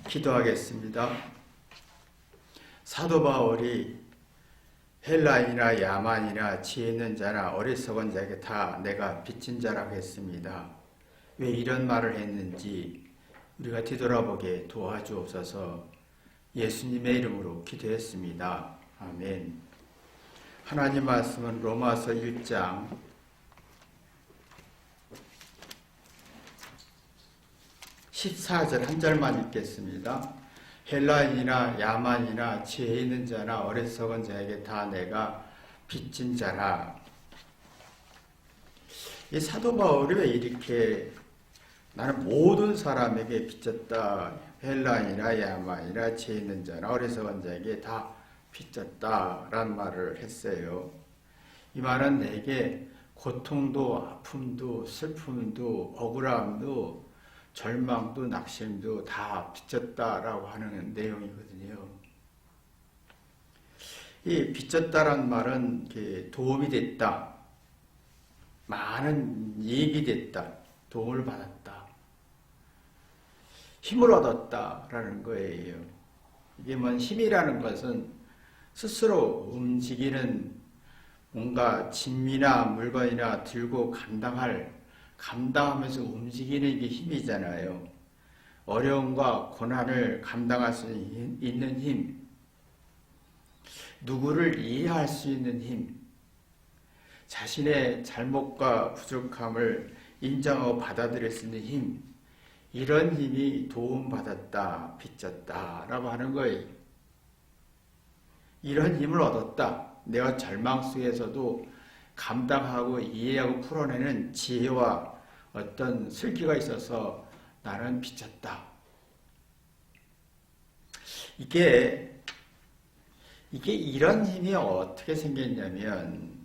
기도하겠습니다. 사도 바울이 헬라인이나 야만이나 지혜 있는 자나 어리석은 자에게 다 내가 빚진 자라고 했습니다. 왜 이런 말을 했는지 우리가 뒤돌아보게 도와주옵소서. 예수님의 이름으로 기도했습니다. 아멘. 하나님 말씀은 로마서 1장 14절 한 절만 읽겠습니다. 헬라인이나 야만이나 지혜 있는 자나 어리석은 자에게 다 내가 빚진 자라. 이 사도 바울이 왜 이렇게 나는 모든 사람에게 빚졌다, 헬라인이나 야만이나 지혜 있는 자나 어리석은 자에게 다 빚졌다라는 말을 했어요. 이 말은 내게 고통도 아픔도 슬픔도 억울함도 절망도 낙심도 다 빚졌다라고 하는 내용이거든요. 이 빚졌다라는 말은 도움이 됐다, 많은 이익이 됐다, 도움을 받았다, 힘을 얻었다라는 거예요. 이게 힘이라는 것은 스스로 움직이는 뭔가 짐이나 물건이나 들고 감당하면서 움직이는 게 힘이잖아요. 어려움과 고난을 감당할 수 있는 힘, 누구를 이해할 수 있는 힘, 자신의 잘못과 부족함을 인정하고 받아들일 수 있는 힘, 이런 힘이 도움받았다, 빚졌다라고 하는 거예요. 이런 힘을 얻었다. 내가 절망 속에서도 감당하고 이해하고 풀어내는 지혜와 어떤 슬기가 있어서 나는 빚졌다. 이게 이런 힘이 어떻게 생겼냐면,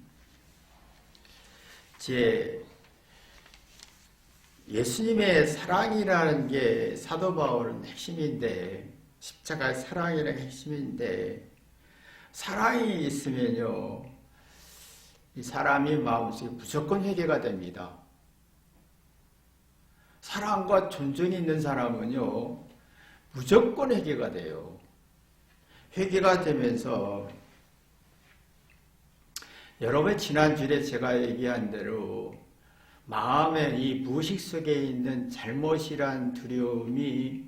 예수님의 사랑이라는 게 사도 바울은 핵심인데, 십자가의 사랑이라는 게 핵심인데, 사랑이 있으면요, 이 사람이 마음속에 무조건 회개가 됩니다. 사랑과 존중이 있는 사람은요, 무조건 회개가 돼요. 회개가 되면서 여러분 지난주에 제가 얘기한 대로 마음의 이 무의식 속에 있는 잘못이란 두려움이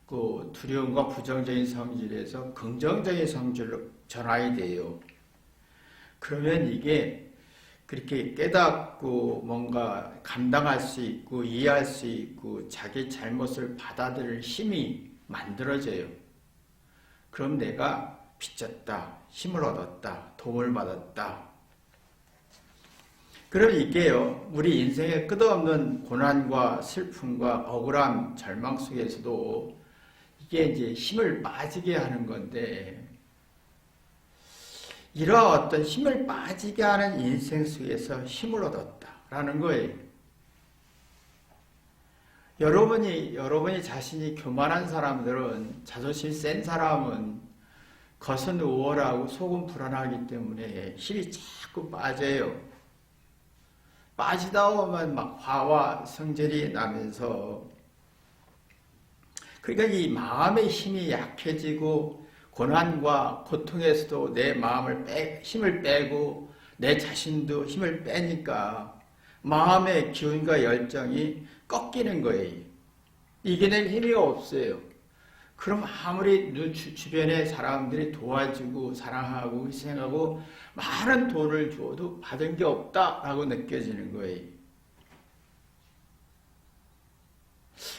그 두려움과 부정적인 성질에서 긍정적인 성질로 전환이 돼요. 그러면 이게 그렇게 깨닫고 뭔가 감당할 수 있고 이해할 수 있고 자기 잘못을 받아들일 힘이 만들어져요. 그럼 내가 빚졌다, 힘을 얻었다, 도움을 받았다. 그럼 이게요, 우리 인생의 끝없는 고난과 슬픔과 억울함, 절망 속에서도 이게 이제 힘을 빠지게 하는 건데, 이러한 어떤 힘을 빠지게 하는 인생 속에서 힘을 얻었다라는 거예요. 여러분이 자신이 교만한 사람들은, 자존심 센 사람은 겉은 우월하고 속은 불안하기 때문에 힘이 자꾸 빠져요. 빠지다 보면 막 화와 성질이 나면서, 그러니까 이 마음의 힘이 약해지고 고난과 고통에서도 내 힘을 빼고 내 자신도 힘을 빼니까 마음의 기운과 열정이 꺾이는 거예요. 이겨낼 힘이 없어요. 그럼 아무리 주변에 사람들이 도와주고 사랑하고 희생하고 많은 돈을 줘도 받은 게 없다라고 느껴지는 거예요.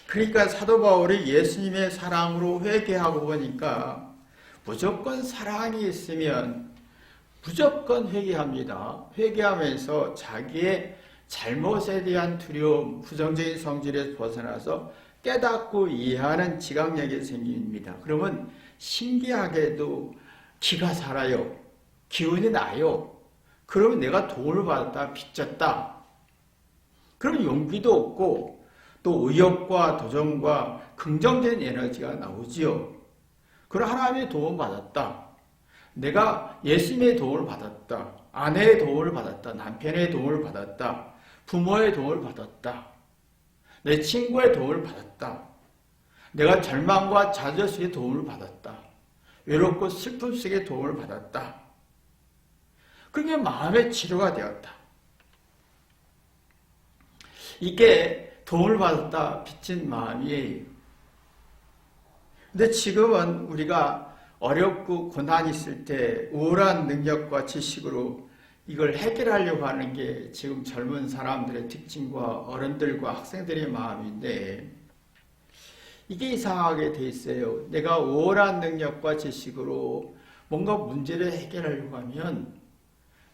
그러니까 사도 바울이 예수님의 사랑으로 회개하고 보니까 무조건 사랑이 있으면 무조건 회개합니다. 회개하면서 자기의 잘못에 대한 두려움, 부정적인 성질에서 벗어나서 깨닫고 이해하는 지각력이 생깁니다. 그러면 신기하게도 기가 살아요. 기운이 나요. 그러면 내가 도움을 받았다, 빚졌다. 그럼 용기도 없고 또 의욕과 도전과 긍정적인 에너지가 나오지요. 그럼 하나님의 도움을 받았다. 내가 예수님의 도움을 받았다. 아내의 도움을 받았다. 남편의 도움을 받았다. 부모의 도움을 받았다. 내 친구의 도움을 받았다. 내가 절망과 좌절 속에 도움을 받았다. 외롭고 슬픔 속에 도움을 받았다. 그게 마음의 치료가 되었다. 이게 도움을 받았다 빚진 마음이에요. 근데 지금은 우리가 어렵고 고난이 있을 때 우월한 능력과 지식으로 이걸 해결하려고 하는 게 지금 젊은 사람들의 특징과 어른들과 학생들의 마음인데, 이게 이상하게 돼 있어요. 내가 우월한 능력과 지식으로 뭔가 문제를 해결하려고 하면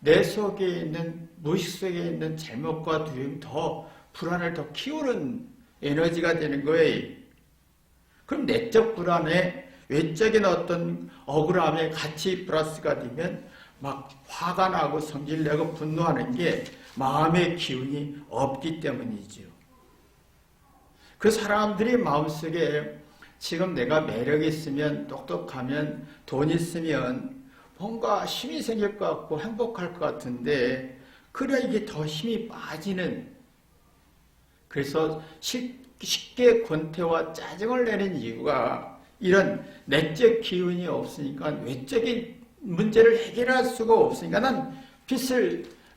내 속에 있는, 무의식 속에 있는 잘못과 두려움이 더 불안을 더 키우는 에너지가 되는 거예요. 그럼 내적 불안에 외적인 어떤 억울함에 같이 플러스가 되면 막 화가 나고 성질내고 분노하는 게 마음의 기운이 없기 때문이죠. 그 사람들이 마음속에 지금 내가 매력 있으면, 똑똑하면, 돈 있으면 뭔가 힘이 생길 것 같고 행복할 것 같은데, 그래 이게 더 힘이 빠지는, 그래서 쉽게 권태와 짜증을 내는 이유가 이런 내적 기운이 없으니까 외적인 문제를 해결할 수가 없으니까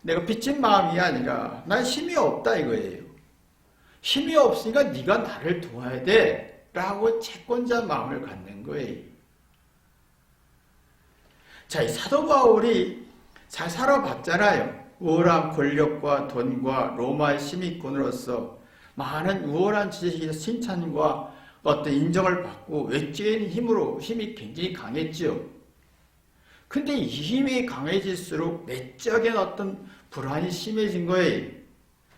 내가 빚진 마음이 아니라 난 힘이 없다 이거예요. 힘이 없으니까 네가 나를 도와야 돼 라고 채권자 마음을 갖는 거예요. 자, 이 사도 바울이 잘 살아봤잖아요. 우월한 권력과 돈과 로마의 시민권으로서 많은 우월한 지식에서 칭찬과 어떤 인정을 받고 외적인 힘이 굉장히 강했죠. 근데 이 힘이 강해질수록 내적인 어떤 불안이 심해진 거예요.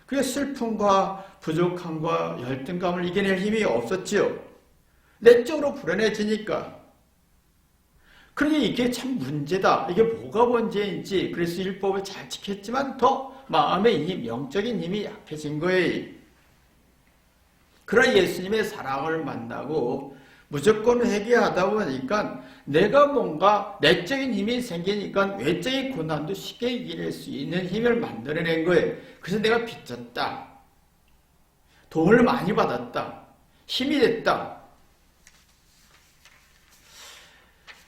그래서 슬픔과 부족함과 열등감을 이겨낼 힘이 없었지요. 내적으로 불안해지니까. 그러니 이게 참 문제다. 이게 뭐가 문제인지, 그래서 율법을 잘 지켰지만 더 마음의 힘, 영적인 힘이 약해진 거예요. 그러나 예수님의 사랑을 만나고 무조건 회개하다 보니까 내가 뭔가 내적인 힘이 생기니까 외적인 고난도 쉽게 이겨낼 수 있는 힘을 만들어낸 거예요. 그래서 내가 빚졌다. 돈을 많이 받았다. 힘이 됐다.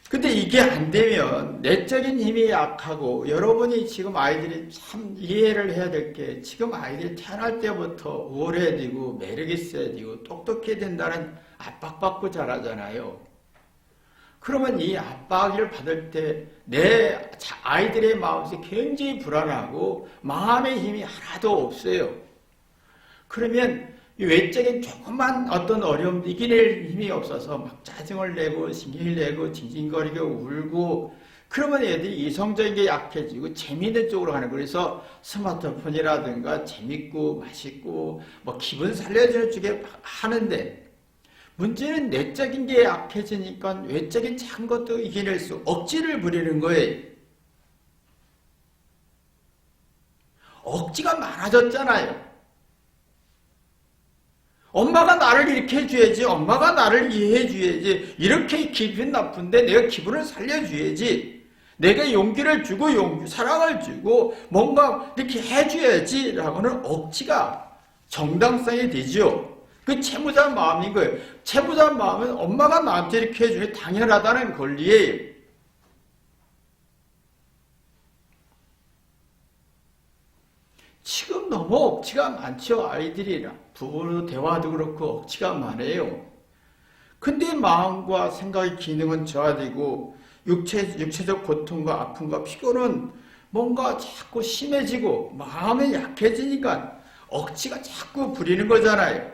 근데 이게 안 되면 내적인 힘이 약하고, 여러분이 지금 아이들이 참 이해를 해야 될 게, 지금 아이들이 태어날 때부터 우월해야 되고 매력 있어야 되고 똑똑해야 된다는 압박받고 자라잖아요. 그러면 이 압박을 받을 때 내 아이들의 마음이 굉장히 불안하고 마음의 힘이 하나도 없어요. 그러면 이 외적인 조그만 어떤 어려움도 이겨낼 힘이 없어서 막 짜증을 내고 신경을 내고 징징거리고 울고, 그러면 애들이 이성적인 게 약해지고 재미있는 쪽으로 가는 거예요. 그래서 스마트폰이라든가 재밌고 맛있고 뭐 기분 살려주는 쪽에 하는데, 문제는 내적인 게 약해지니까 외적인 작은 것도 이겨낼 수, 억지를 부리는 거예요. 억지가 많아졌잖아요. 엄마가 나를 이렇게 해줘야지, 엄마가 나를 이해해줘야지, 이렇게 기분 나쁜데 내가 기분을 살려줘야지, 내가 용기를 주고 사랑을 주고 뭔가 이렇게 해줘야지 라고는 억지가 정당성이 되죠. 그 채무자 마음인 거예요. 채무자 마음은 엄마가 나한테 이렇게 해주는 게 당연하다는 권리예요. 지금 너무 억지가 많죠. 아이들이랑 부부 대화도 그렇고 억지가 많아요. 근데 마음과 생각의 기능은 저하되고 육체적 고통과 아픔과 피곤은 뭔가 자꾸 심해지고 마음이 약해지니까 억지가 자꾸 부리는 거잖아요.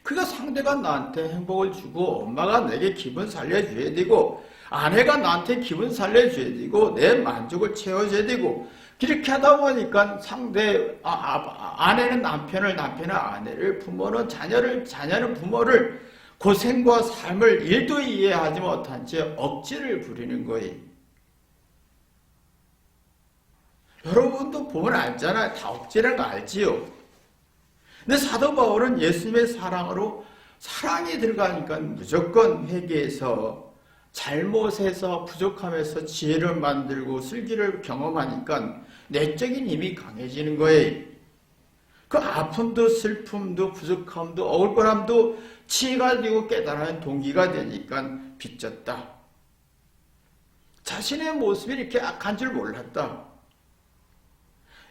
그러니까 상대가 나한테 행복을 주고 엄마가 내게 기분 살려줘야 되고 아내가 나한테 기분 살려줘야 되고 내 만족을 채워줘야 되고, 그렇게 하다 보니까 아내는 남편을, 남편은 아내를, 부모는 자녀는 부모를, 고생과 삶을 일도 이해하지 못한 채 억지를 부리는 거예요. 여러분도 보면 알잖아요. 다 억지라는 거 알지요. 근데 사도 바울은 예수님의 사랑으로, 사랑이 들어가니까 무조건 회개해서, 잘못해서 부족함에서 지혜를 만들고 슬기를 경험하니까 내적인 힘이 강해지는 거예요. 그 아픔도 슬픔도 부족함도 억울함도 치가 되고 깨달아낸 동기가 되니까 빚졌다. 자신의 모습이 이렇게 악한 줄 몰랐다.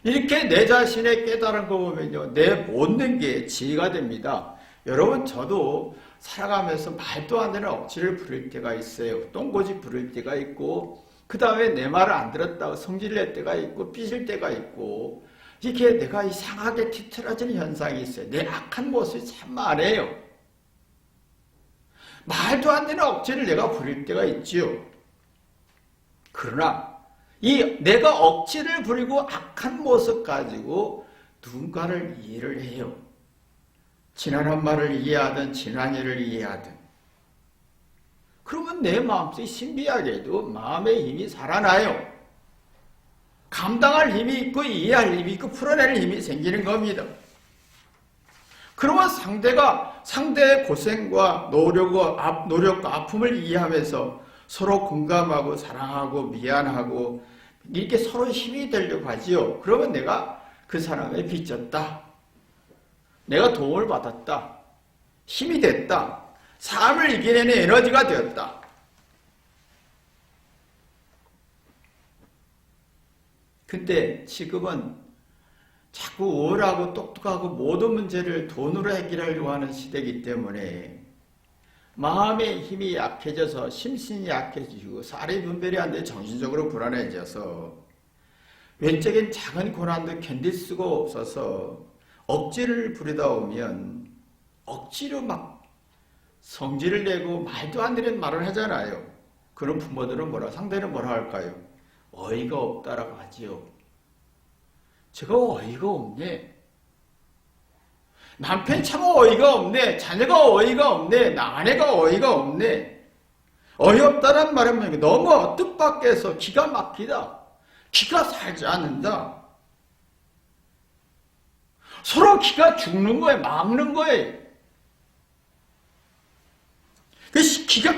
이렇게 내 자신의 깨달은 거 보면요, 내 못는 게 지혜가 됩니다. 여러분, 저도 살아가면서 말도 안 되는 억지를 부릴 때가 있어요. 똥꼬지 부릴 때가 있고, 그 다음에 내 말을 안 들었다고 성질을 낼 때가 있고, 삐질 때가 있고, 이렇게 내가 이상하게 뒤틀어지는 현상이 있어요. 내 악한 모습이 참 많아요. 말도 안 되는 억지를 내가 부릴 때가 있지요. 그러나 이 내가 억지를 부리고 악한 모습 가지고 누군가를 이해를 해요. 지난한 말을 이해하든 지난 일을 이해하든, 그러면 내 마음속에 신비하게도 마음의 힘이 살아나요. 감당할 힘이 있고 이해할 힘이 있고 풀어낼 힘이 생기는 겁니다. 그러면 상대의 고생과 노력과 아픔을 이해하면서 서로 공감하고 사랑하고 미안하고 이렇게 서로 힘이 되려고 하지요. 그러면 내가 그 사람에 빚졌다. 내가 도움을 받았다. 힘이 됐다. 삶을 이겨내는 에너지가 되었다. 근데 지금은 자꾸 우월하고 똑똑하고 모든 문제를 돈으로 해결하려고 하는 시대이기 때문에 마음의 힘이 약해져서 심신이 약해지고 살이 분별이 안 돼 정신적으로 불안해져서 외적인 작은 고난도 견딜 수가 없어서 억지를 부리다 오면 억지로 막 성질을 내고 말도 안 되는 말을 하잖아요. 그런 부모들은 상대는 뭐라 할까요? 어이가 없다라고 하지요. 제가 어이가 없네. 남편이 참 어이가 없네. 자녀가 어이가 없네. 아내가 어이가 없네. 어이없다는 말은 너무 뜻밖에서 기가 막히다. 기가 살지 않는다. 서로 기가 죽는 거예요. 막는 거예요.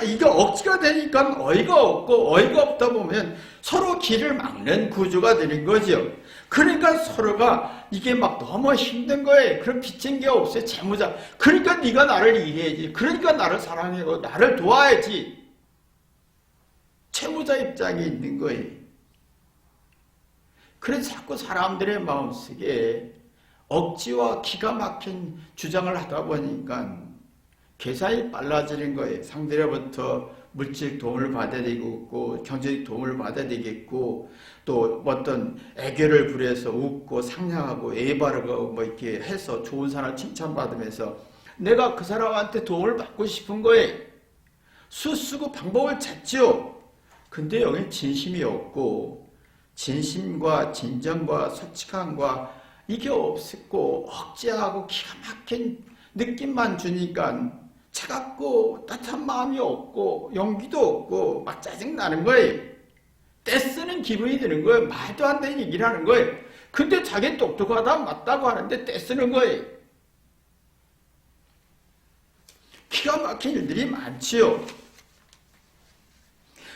이게 억지가 되니까 어이가 없고, 어이가 없다 보면 서로 길을 막는 구조가 되는 거죠. 그러니까 서로가 이게 막 너무 힘든 거예요. 그럼 빚진 게 없어요. 채무자. 그러니까 네가 나를 이해해야지. 그러니까 나를 사랑하고 나를 도와야지. 채무자 입장이 있는 거예요. 그래서 자꾸 사람들의 마음속에 억지와 기가 막힌 주장을 하다 보니까 계산이 빨라지는 거예요. 상대로부터 물질 도움을 받아야 되겠고, 경제적 도움을 받아야 되겠고, 또 어떤 애교를 부려서 웃고 상냥하고 예의 바르고 뭐 이렇게 해서 좋은 사람 칭찬받으면서 내가 그 사람한테 도움을 받고 싶은 거예요. 수쓰고 방법을 찾죠. 근데 여기는 진심이 없고, 진심과 진정과 솔직함과 이게 없었고, 억지하고 기가 막힌 느낌만 주니까 차갑고 따뜻한 마음이 없고 용기도 없고 막 짜증나는 거예요. 떼쓰는 기분이 드는 거예요. 말도 안 되는 얘기를 하는 거예요. 근데 자기는 똑똑하다 맞다고 하는데 떼쓰는 거예요. 기가 막힌 일들이 많지요.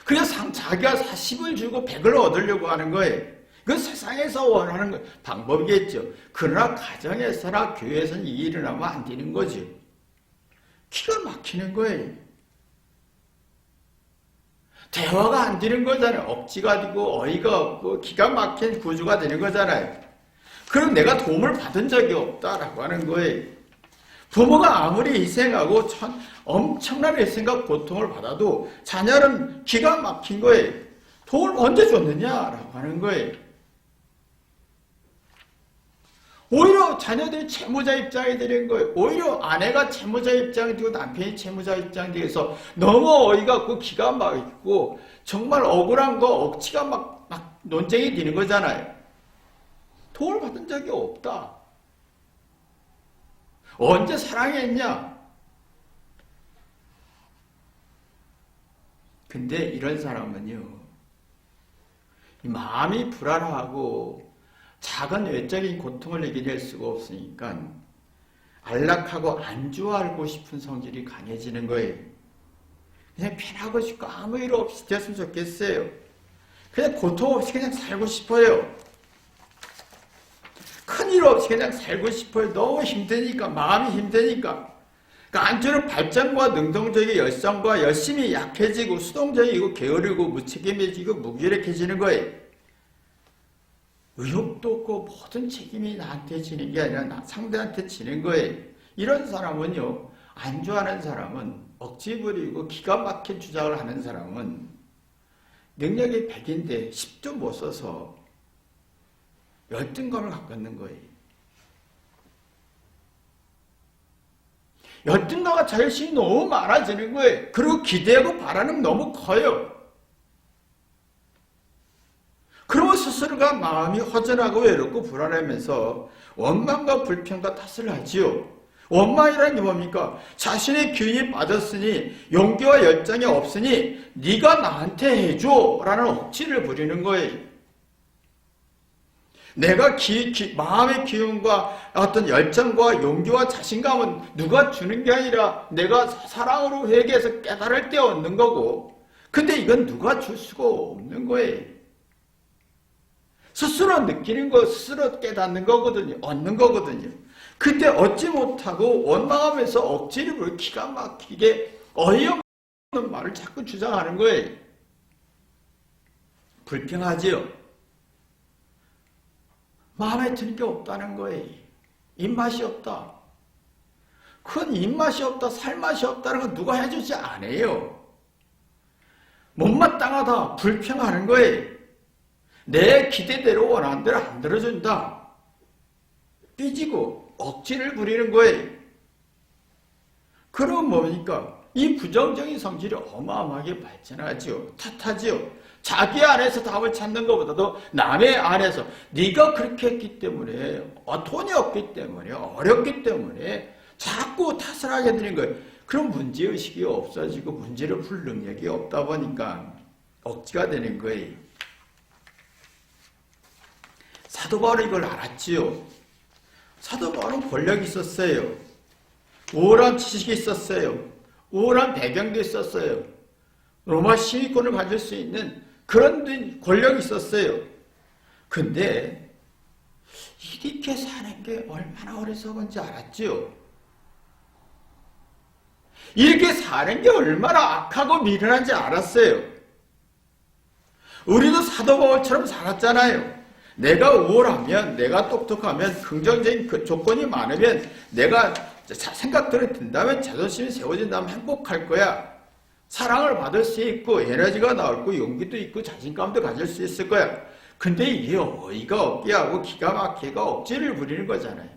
그래서 자기가 40을 주고 100을 얻으려고 하는 거예요. 그 세상에서 원하는 방법이겠죠. 그러나 가정에서나 교회에서는 이 일을 하면 안 되는 거죠. 기가 막히는 거예요. 대화가 안 되는 거잖아요. 억지가 되고 어이가 없고 기가 막힌 구조가 되는 거잖아요. 그럼 내가 도움을 받은 적이 없다라고 하는 거예요. 부모가 아무리 희생하고 엄청난 희생과 고통을 받아도 자녀는 기가 막힌 거예요. 도움을 언제 줬느냐라고 하는 거예요. 오히려 자녀들이 채무자 입장이 되는 거예요. 오히려 아내가 채무자 입장이 되고 남편이 채무자 입장이 돼서 너무 어이가 없고 기가 막히고 정말 억울한 거 억지가 막 논쟁이 되는 거잖아요. 도움을 받은 적이 없다. 언제 사랑했냐? 근데 이런 사람은요, 이 마음이 불안하고 작은 외적인 고통을 이겨낼 수가 없으니까 안락하고 안주하고 싶은 성질이 강해지는 거예요. 그냥 편하고 싶고 아무 일 없이 됐으면 좋겠어요. 그냥 고통 없이 그냥 살고 싶어요. 큰일 없이 그냥 살고 싶어요. 너무 힘드니까, 마음이 힘드니까. 그러니까 안주는 발전과 능동적인 열성과 열심히 약해지고 수동적이고 게으르고 무책임해지고 무기력해지는 거예요. 의욕도 없고 모든 책임이 나한테 지는 게 아니라 상대한테 지는 거예요. 이런 사람은요, 안주하는 사람은 억지 부리고 기가 막힌 주장을 하는 사람은 능력이 100인데 10도 못 써서 열등감을 갖고 있는 거예요. 열등감과 자존심이 너무 많아지는 거예요. 그리고 기대하고 바라는 너무 커요. 그러면 스스로가 마음이 허전하고 외롭고 불안하면서 원망과 불평과 탓을 하지요. 원망이라는 게 뭡니까? 자신의 기운이 빠졌으니 용기와 열정이 없으니 네가 나한테 해줘 라는 억지를 부리는 거예요. 내가 마음의 기운과 어떤 열정과 용기와 자신감은 누가 주는 게 아니라 내가 사랑으로 회개해서 깨달을 때 얻는 거고, 근데 이건 누가 줄 수가 없는 거예요. 스스로 느끼는 거, 스스로 깨닫는 거거든요. 얻는 거거든요. 근데 얻지 못하고 원망하면서 억지를 부리고 기가 막히게 어이없는 말을 자꾸 주장하는 거예요. 불평하지요. 마음에 드는 게 없다는 거예요. 입맛이 없다. 그건 입맛이 없다, 살맛이 없다는 건 누가 해주지 않아요. 못마땅하다, 불평하는 거예요. 내 기대대로 원하는 대로 안 들어준다. 삐지고 억지를 부리는 거예요. 그럼 뭡니까? 이 부정적인 성질이 어마어마하게 발전하지요. 탓하지요. 자기 안에서 답을 찾는 것보다도 남의 안에서 네가 그렇게 했기 때문에, 돈이 없기 때문에, 어렵기 때문에 자꾸 탓을 하게 되는 거예요. 그럼 문제의식이 없어지고 문제를 풀 능력이 없다 보니까 억지가 되는 거예요. 사도 바울은 이걸 알았지요. 사도 바울은 권력이 있었어요. 우월한 지식이 있었어요. 우월한 배경도 있었어요. 로마 시위권을 가질 수 있는 그런 권력이 있었어요. 근데 이렇게 사는 게 얼마나 어리석은지 알았지요. 이렇게 사는 게 얼마나 악하고 미련한지 알았어요. 우리도 사도 바울처럼 살았잖아요. 내가 우월하면, 내가 똑똑하면, 긍정적인 그 조건이 많으면, 내가 생각들이 든다면, 자존심이 세워진다면 행복할 거야. 사랑을 받을 수 있고, 에너지가 나올 용기도 있고, 자신감도 가질 수 있을 거야. 근데 이게 어이가 없게 하고 기가 막히게 억지를 부리는 거잖아요.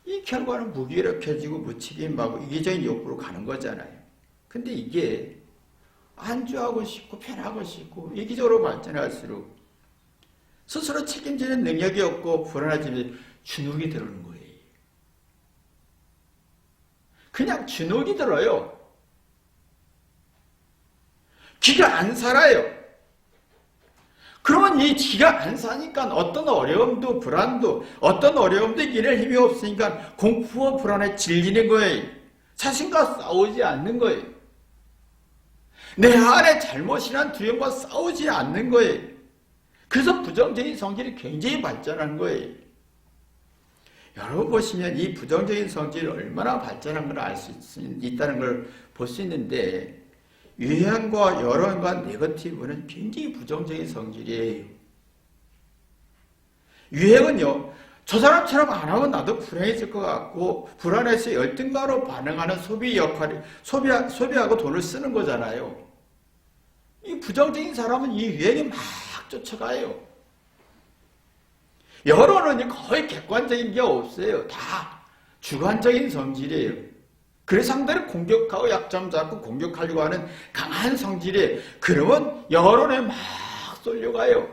이 결과는 무기력해지고 무책임하고 이기적인 욕구로 가는 거잖아요. 근데 이게 안주하고 싶고 편하고 싶고 이기적으로 발전할수록 스스로 책임지는 능력이 없고 불안해지면 주눅이 들어오는 거예요. 그냥 주눅이 들어요. 기가 안 살아요. 그러면 이 기가 안 사니까 어떤 어려움도 불안도 어떤 어려움도 이길 힘이 없으니까 공포와 불안에 질리는 거예요. 자신과 싸우지 않는 거예요. 내 안에 잘못이란 두려움과 싸우지 않는 거예요. 그래서 부정적인 성질이 굉장히 발전한 거예요. 여러분 보시면 이 부정적인 성질이 얼마나 발전한 걸 알 수 있다는 걸 볼 수 있는데 유행과 여론과 네거티브는 굉장히 부정적인 성질이에요. 유행은요, 저 사람처럼 안 하면 나도 불행해질 것 같고 불안해서 열등감으로 반응하는 소비 역할이 소비하고 돈을 쓰는 거잖아요. 이 부정적인 사람은 이 유행에 막 쫓아가요. 여론은 거의 객관적인 게 없어요. 다 주관적인 성질이에요. 그래서 상대를 공격하고 약점 잡고 공격하려고 하는 강한 성질이에요. 그러면 여론에 막 쏠려가요.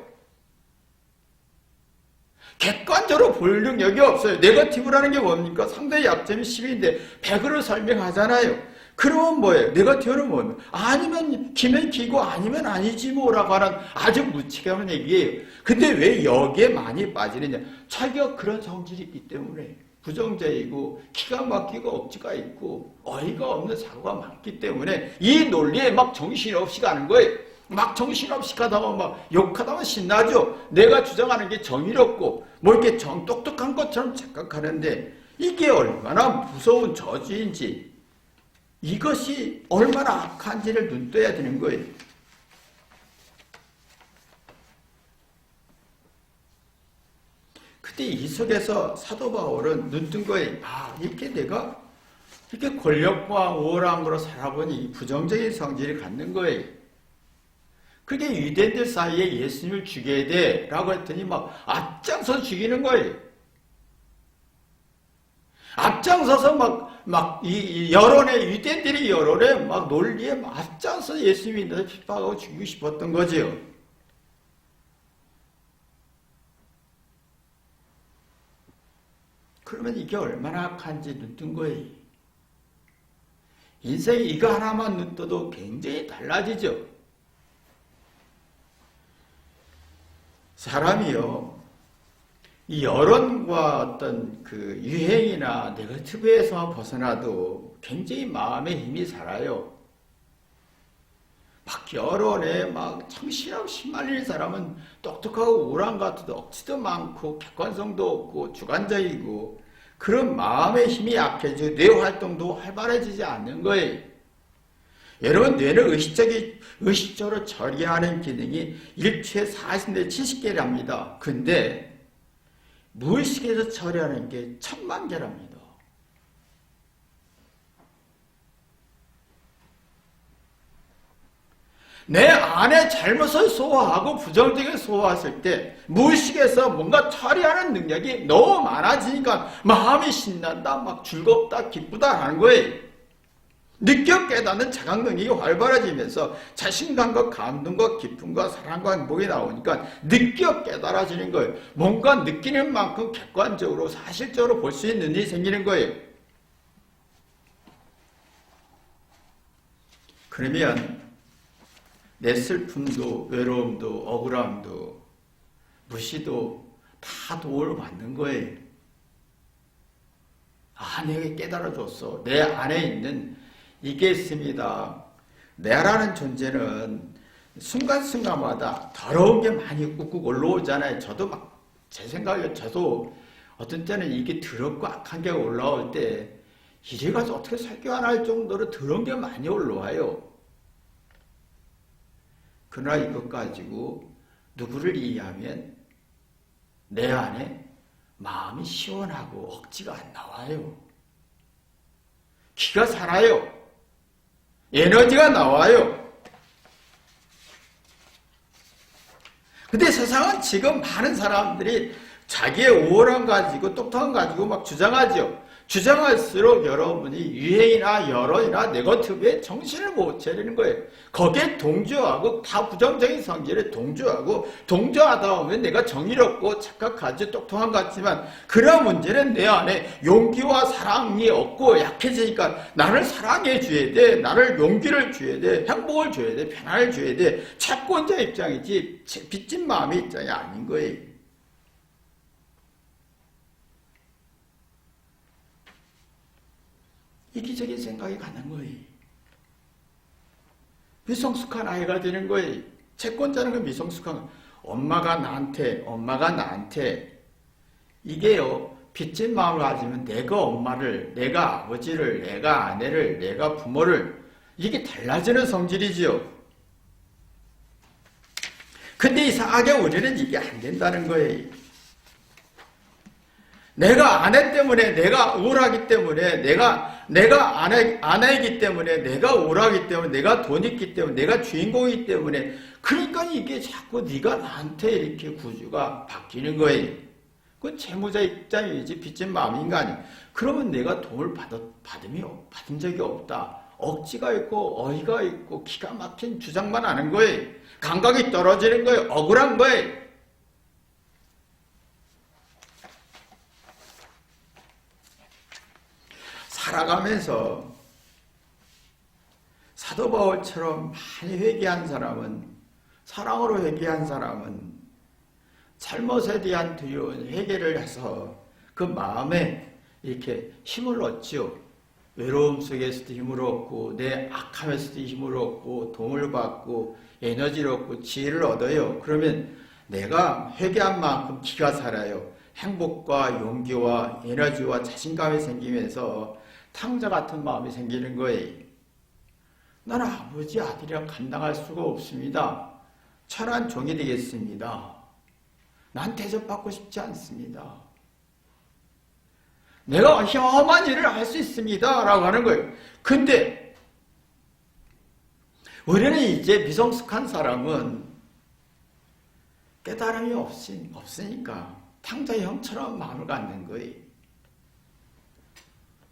객관적으로 볼 능력이 없어요. 네거티브라는 게 뭡니까? 상대의 약점이 10인데 100으로 설명하잖아요. 그러면 뭐예요? 네거티브는 뭐예요? 아니면 기면 기고 아니면 아니지 뭐라고 하는 아주 무책임한 얘기예요. 근데 왜 여기에 많이 빠지느냐? 자기가 그런 성질이 있기 때문에 부정적이고 기가 막히고 억지가 있고 어이가 없는 사고가 많기 때문에 이 논리에 막 정신없이 가는 거예요. 막 정신없이 하다가 막 욕하다가 신나죠. 내가 주장하는 게 정의롭고 뭐 이렇게 똑똑한 것처럼 착각하는데 이게 얼마나 무서운 저주인지, 이것이 얼마나 악한지를 눈떠야 되는 거예요. 근데 이 속에서 사도 바울은 눈뜬 거예요. 이렇게 내가 이렇게 권력과 우월함으로 살아보니 부정적인 성질을 갖는 거예요. 그게 유대인들 사이에 예수님을 죽여야 돼 라고 했더니 막 앞장서 죽이는 거예요. 앞장서서 이 여론에, 유대인들이 여론에 막 논리에 막 앞장서 예수님이 핍박하고 죽이고 싶었던 거지요. 그러면 이게 얼마나 악한지 눈뜬 거예요. 인생이 이거 하나만 눈떠도 굉장히 달라지죠. 사람이요, 이 여론과 어떤 그 유행이나 네거티브에서 벗어나도 굉장히 마음의 힘이 살아요. 막 여론에 막 정신없이 말리는 사람은 똑똑하고 우울한 것 같아도 억지도 많고 객관성도 없고 주관적이고, 그런 마음의 힘이 약해지고 뇌 활동도 활발해지지 않는 거예요. 여러분, 뇌는 의식적으로 처리하는 기능이 일초에 40대 70개랍니다. 근데 무의식에서 처리하는 게 1000만 개랍니다. 내 안에 잘못을 소화하고 부정적인 소화했을 때 무의식에서 뭔가 처리하는 능력이 너무 많아지니까 마음이 신난다, 막 즐겁다, 기쁘다 하는 거예요. 느껴 깨닫는 자각 능력이 활발해지면서 자신감과 감동과 기쁨과 사랑과 행복이 나오니까 느껴 깨달아지는 거예요. 뭔가 느끼는 만큼 객관적으로 사실적으로 볼 수 있는 일이 생기는 거예요. 그러면 내 슬픔도 외로움도 억울함도 무시도 다 도움을 받는 거예요. 내게 깨달아줬어. 내 안에 있는 이게 있습니다. 내라는 존재는 순간순간마다 더러운 게 많이 꾹꾹 올라오잖아요. 저도 제 생각에 저도 어떤 때는 이게 더럽고 악한 게 올라올 때 이래 가서 어떻게 설교하나 할 정도로 더러운 게 많이 올라와요. 그러나 이것 가지고 누구를 이해하면 내 안에 마음이 시원하고 억지가 안 나와요. 기가 살아요. 에너지가 나와요. 근데 세상은 지금 많은 사람들이 자기의 우월함 가지고 똑똑함 가지고 막 주장하죠. 주장할수록 여러분이 유행이나 여론이나 네거티브에 정신을 못 차리는 거예요. 거기에 동조하고 다 부정적인 성질에 동조하다 보면 내가 정의롭고 착각하지 똑똑한 것 같지만 그런 문제는 내 안에 용기와 사랑이 없고 약해지니까 나를 사랑해 줘야 돼. 나를 용기를 줘야 돼. 행복을 줘야 돼. 편안을 줘야 돼. 채권자 입장이지 빚진 마음의 입장이 아닌 거예요. 이기적인 생각이 가는 거예요. 미성숙한 아이가 되는 거예요. 채권자는 그 미성숙한 엄마가 나한테 이게요, 빚진 마음을 가지면 내가 엄마를, 내가 아버지를, 내가 아내를, 내가 부모를, 이게 달라지는 성질이지요. 근데 이상하게 우리는 이게 안 된다는 거예요. 내가 아내 때문에, 내가 우울하기 때문에, 내가 아내이기 때문에, 내가 우울하기 때문에, 내가 돈 있기 때문에, 내가 주인공이기 때문에, 그러니까 이게 자꾸 네가 나한테 이렇게 구조가 바뀌는 거예요. 그건 채무자 입장이지 빚진 마음인가 아니야. 그러면 내가 돈을 받은 적이 없다. 억지가 있고 어이가 있고 기가 막힌 주장만 하는 거예요. 감각이 떨어지는 거예요. 억울한 거예요. 살아가면서 사도 바울처럼 많이 회개한 사람은, 사랑으로 회개한 사람은 잘못에 대한 두려운 회개를 해서 그 마음에 이렇게 힘을 얻죠. 외로움 속에서도 힘을 얻고 내 악함에서도 힘을 얻고 도움을 받고 에너지를 얻고 지혜를 얻어요. 그러면 내가 회개한 만큼 기가 살아요. 행복과 용기와 에너지와 자신감이 생기면서 탕자 같은 마음이 생기는 거예요. 나는 아버지 아들이랑 감당할 수가 없습니다. 천한 종이 되겠습니다. 난 대접받고 싶지 않습니다. 내가 험한 일을 할 수 있습니다. 라고 하는 거예요. 근데 우리는 이제 미성숙한 사람은 깨달음이 없으니까 탕자의 형처럼 마음을 갖는 거예요.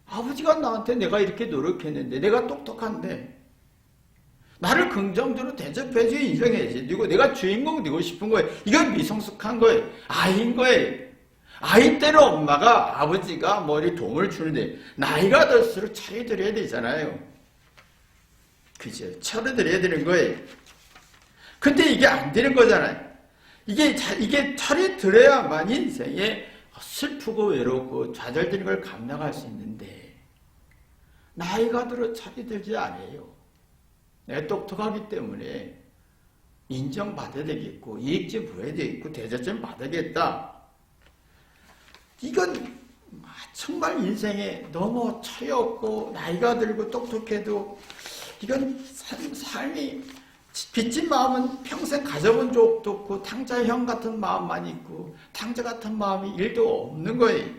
아버지가 나한테 내가 이렇게 노력했는데 내가 똑똑한데 나를 긍정적으로 대접해주고 인정해주고 내가 주인공 되고 싶은 거예요. 이건 미성숙한 거예요. 아이인 거예요. 아이 때는 엄마가 아버지가 머리 도움을 주는데 나이가 들수록 차려드려야 되잖아요. 그죠? 차려드려야 되는 거예요. 근데 이게 안 되는 거잖아요. 이게 차려드려야만 인생에 슬프고 외롭고 좌절되는 걸 감당할 수 있는데 나이가 들어 차려들지 않아요. 내가 똑똑하기 때문에 인정받아야 되겠고 이익좀 보여야 되겠고 대접좀 받아야겠다. 이건 정말 인생에 너무 처였고 나이가 들고 똑똑해도 이건 삶이 빚진 마음은 평생 가져본 적도 없고 탕자형 같은 마음만 있고 탕자 같은 마음이 1도 없는 거예요.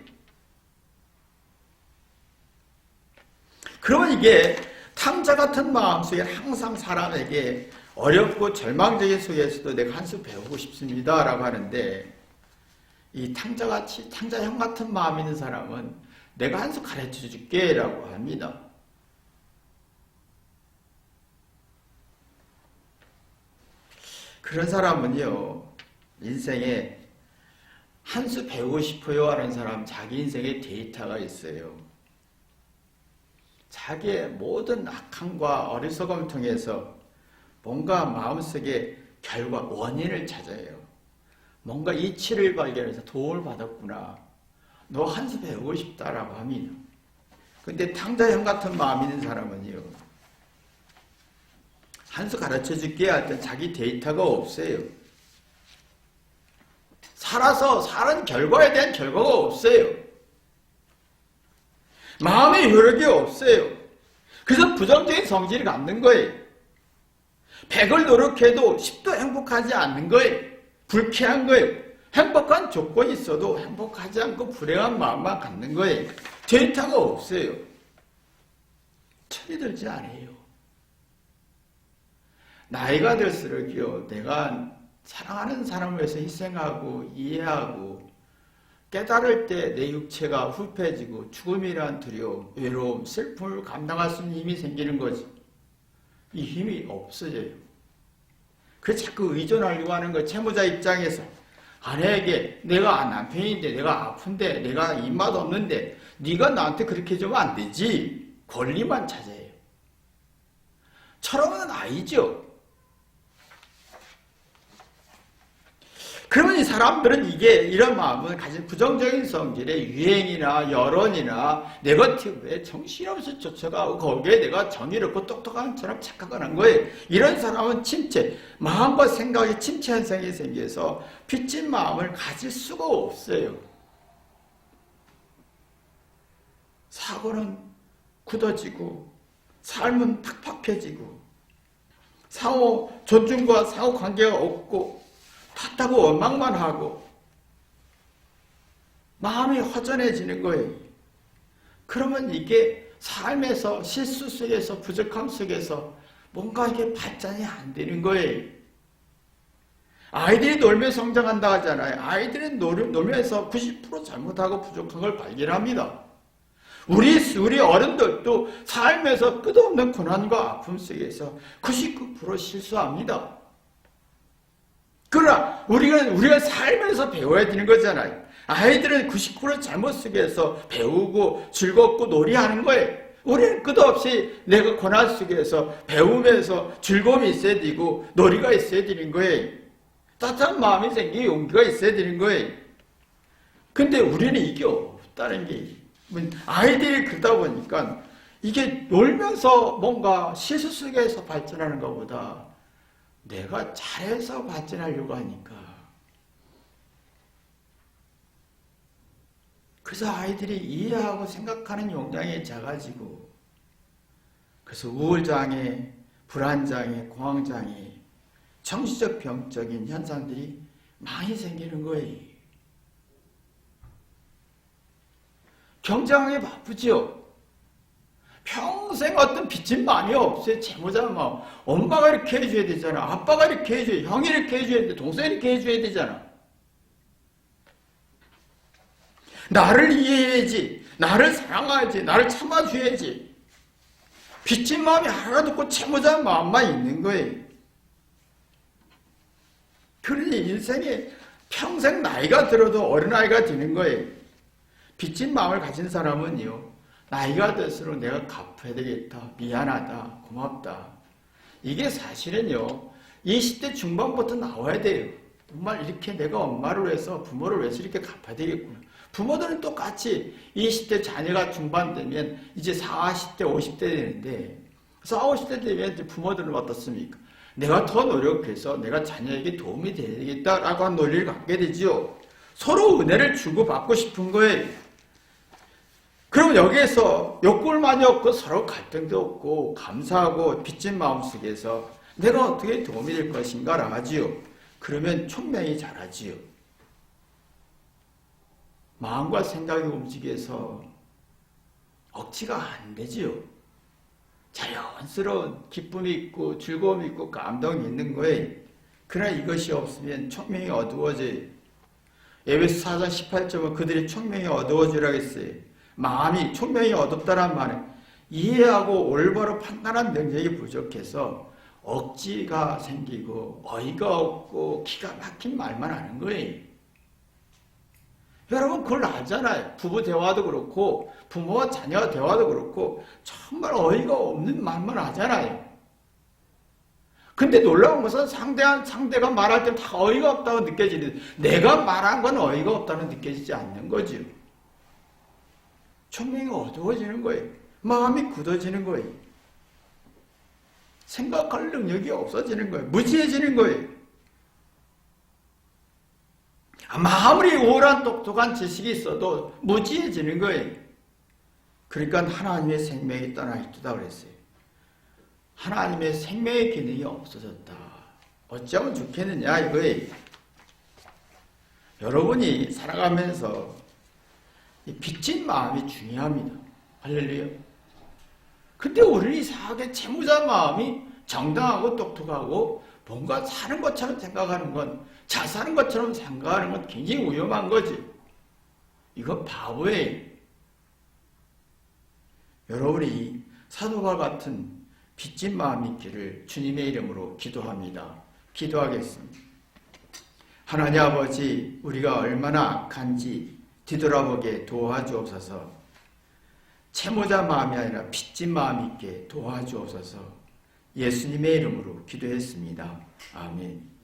그러면 이게 탕자 같은 마음 속에 항상 사람에게 어렵고 절망적인 속에서도 내가 한 수 배우고 싶습니다 라고 하는데 이 탕자형 같은 마음 있는 사람은 내가 한 수 가르쳐 줄게 라고 합니다. 그런 사람은요, 인생에 한 수 배우고 싶어요 하는 사람 자기 인생에 데이터가 있어요. 자기의 모든 악함과 어리석음을 통해서 뭔가 마음속에 결과, 원인을 찾아요. 뭔가 이치를 발견해서 도움을 받았구나. 너 한 수 배우고 싶다라고 합니다. 근데 탕자형 같은 마음 있는 사람은요, 한 수 가르쳐 줄게 할 때 자기 데이터가 없어요. 살아서 사는 결과에 대한 결과가 없어요. 마음의 효력이 없어요. 그래서 부정적인 성질을 갖는 거예요. 100을 노력해도 10도 행복하지 않는 거예요. 불쾌한 거예요. 행복한 조건이 있어도 행복하지 않고 불행한 마음만 갖는 거예요. 데이터가 없어요. 철이 들지 않아요. 나이가 들수록요, 내가 사랑하는 사람을 위해서 희생하고 이해하고 깨달을 때 내 육체가 후패지고 죽음이란 두려움, 외로움, 슬픔을 감당할 수 있는 힘이 생기는 거지. 이 힘이 없어져요. 그래서 자꾸 의존하려고 하는 거예요. 채무자 입장에서 아내에게 내가 남편인데 내가 아픈데 내가 입맛 없는데 네가 나한테 그렇게 해주면 안 되지. 권리만 찾아요. 철없는 아이죠. 그러면 이 사람들은 이런 마음은 가진 부정적인 성질의 유행이나 여론이나 네거티브에 정신없이 쫓아가고 거기에 내가 정의롭고 똑똑한 사람 착각하는 거예요. 이런 사람은 침체, 마음과 생각이 침체 현상이 생겨서 빚진 마음을 가질 수가 없어요. 사고는 굳어지고 삶은 팍팍해지고 상호 존중과 상호 관계가 없고 탓하고 원망만 하고 마음이 허전해지는 거예요. 그러면 이게 삶에서 실수 속에서 부족함 속에서 뭔가 이게 발전이 안 되는 거예요. 아이들이 놀며 성장한다 하잖아요. 아이들은 놀면서 90% 잘못하고 부족한 걸 발견합니다. 우리 어른들도 삶에서 끝없는 고난과 아픔 속에서 99% 실수합니다. 그러나 우리가 살면서 배워야 되는 거잖아요. 아이들은 99% 잘못 속에서 배우고 즐겁고 놀이하는 거예요. 우리는 끝없이 내가 고난 속에서 배우면서 즐거움이 있어야 되고 놀이가 있어야 되는 거예요. 따뜻한 마음이 생기고 용기가 있어야 되는 거예요. 근데 우리는 이게 없다는 게 아이들이 그러다 보니까 이게 놀면서 뭔가 실수 속에서 발전하는 것보다 내가 잘해서 발전하려고 하니까. 그래서 아이들이 이해하고 생각하는 용량이 작아지고, 그래서 우울장애, 불안장애, 공황장애, 정신적 병적인 현상들이 많이 생기는 거예요. 경제학이 바쁘지요. 평생 어떤 빚진 마음이 없어요. 채무자 마음. 엄마가 이렇게 해줘야 되잖아. 아빠가 이렇게 해줘야, 형이 이렇게 해줘야 돼. 동생이 이렇게 해줘야 되잖아. 나를 이해해야지. 나를 사랑해야지. 나를 참아줘야지. 빚진 마음이 하나도 없고 채무자 마음만 있는 거예요. 그러니 인생에 평생 나이가 들어도 어린아이가 되는 거예요. 빚진 마음을 가진 사람은요, 나이가 들수록 내가 갚아야 되겠다, 미안하다, 고맙다. 이게 사실은요, 20대 중반부터 나와야 돼요. 정말 이렇게 내가 엄마를 위해서, 부모를 위해서 이렇게 갚아야 되겠구나. 부모들은 똑같이 20대 자녀가 중반 되면 이제 40대, 50대 되는데, 40, 50대 되면 이제 부모들은 어떻습니까? 내가 더 노력해서 내가 자녀에게 도움이 되겠다라고 하는 논리를 갖게 되죠. 서로 은혜를 주고받고 싶은 거예요. 그러면 여기에서 욕구를 많이 없고 서로 갈등도 없고 감사하고 빚진 마음속에서 내가 어떻게 도움이 될 것인가를 하지요. 그러면 총명이 자라지요. 마음과 생각이 움직여서 억지가 안 되지요. 자연스러운 기쁨이 있고 즐거움이 있고 감동이 있는 거예요. 그러나 이것이 없으면 총명이 어두워져요. 에베소 4장 18절은 그들이 총명이 어두워지라고 했어요. 마음이 총명이 어둡다란 말은 이해하고 올바로 판단한 능력이 부족해서 억지가 생기고 어이가 없고 기가 막힌 말만 하는 거예요. 여러분 그걸 알잖아요. 부부 대화도 그렇고 부모와 자녀 대화도 그렇고 정말 어이가 없는 말만 하잖아요. 근데 놀라운 것은 상대가 말할 때 다 어이가 없다고 느껴지는데 내가 말한 건 어이가 없다고 느껴지지 않는 거죠. 총명이 어두워지는 거예요. 마음이 굳어지는 거예요. 생각할 능력이 없어지는 거예요. 무지해지는 거예요. 아무리 우월한 똑똑한 지식이 있어도 무지해지는 거예요. 그러니까 하나님의 생명이 떠나있다 그랬어요. 하나님의 생명의 기능이 없어졌다. 어쩌면 좋겠느냐 이거예요. 여러분이 살아가면서 이 빚진 마음이 중요합니다. 할렐루야. 근데 우리는 이상하게 채무자 마음이 정당하고 똑똑하고 뭔가 사는 것처럼 생각하는 건, 잘 사는 것처럼 생각하는 건 굉장히 위험한 거지. 이거 바보예요. 여러분이 사도와 같은 빚진 마음이 있기를 주님의 이름으로 기도합니다. 기도하겠습니다. 하나님 아버지, 우리가 얼마나 악한지 뒤돌아보게 도와주옵소서. 채무자 마음이 아니라 빚진 마음이 있게 도와주옵소서. 예수님의 이름으로 기도했습니다. 아멘.